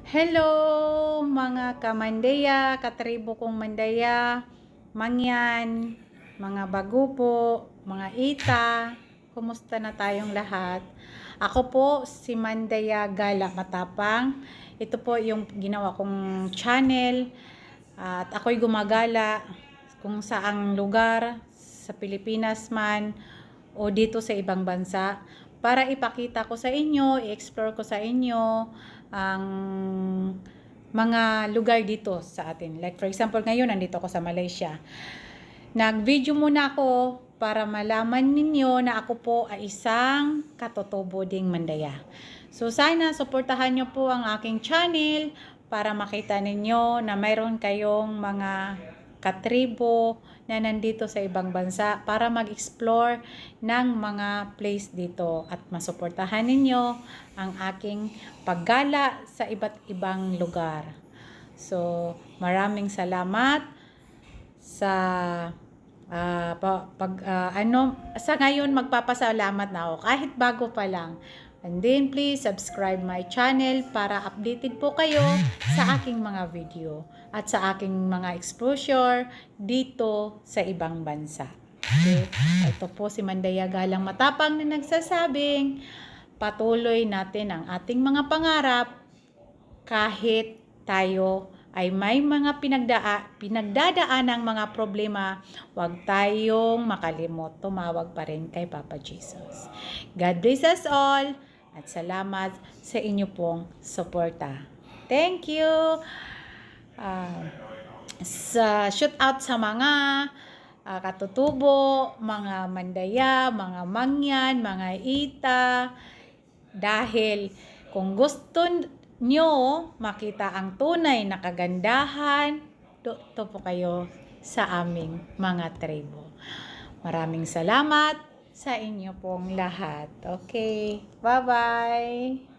Hello mga kamandaya, katribo kong mandaya, mangyan, mga bagupo, mga ita, kumusta na tayong lahat? Ako po si Mandaya Gala Matapang. Ito po yung ginawa kong channel at ako'y gumagala kung saang lugar sa Pilipinas man o dito sa ibang bansa para ipakita ko sa inyo, i-explore ko sa inyo ang mga lugar dito sa atin. Like for example, ngayon nandito ako sa Malaysia. Nag-video muna ako para malaman ninyo na ako po ay isang katotobo ding mandaya. So sana suportahan nyo po ang aking channel para makita ninyo na mayroon kayong mga katribo na nandito sa ibang bansa para mag-explore ng mga place dito at masuportahan ninyo ang aking paggala sa iba't ibang lugar. So, maraming salamat sa sa ngayon magpapasalamat na ako kahit bago pa lang. And then please subscribe my channel para updated po kayo sa aking mga video at sa aking mga exposure dito sa ibang bansa. Okay? Ito po si Mandaya Galang Matapang na nagsasabing patuloy natin ang ating mga pangarap kahit tayo ay may mga pinagdadaan ng mga problema, huwag tayong makalimot. Tumawag pa rin kay Papa Jesus. God bless us all at salamat sa inyo pong suporta. Thank you! Shout out sa mga katutubo, mga mandaya, mga mangyan, mga ita, dahil kung gusto nyo makita ang tunay na kagandahan, dito po kayo sa aming mga tribo. Maraming salamat sa inyo pong lahat. Okay, bye-bye!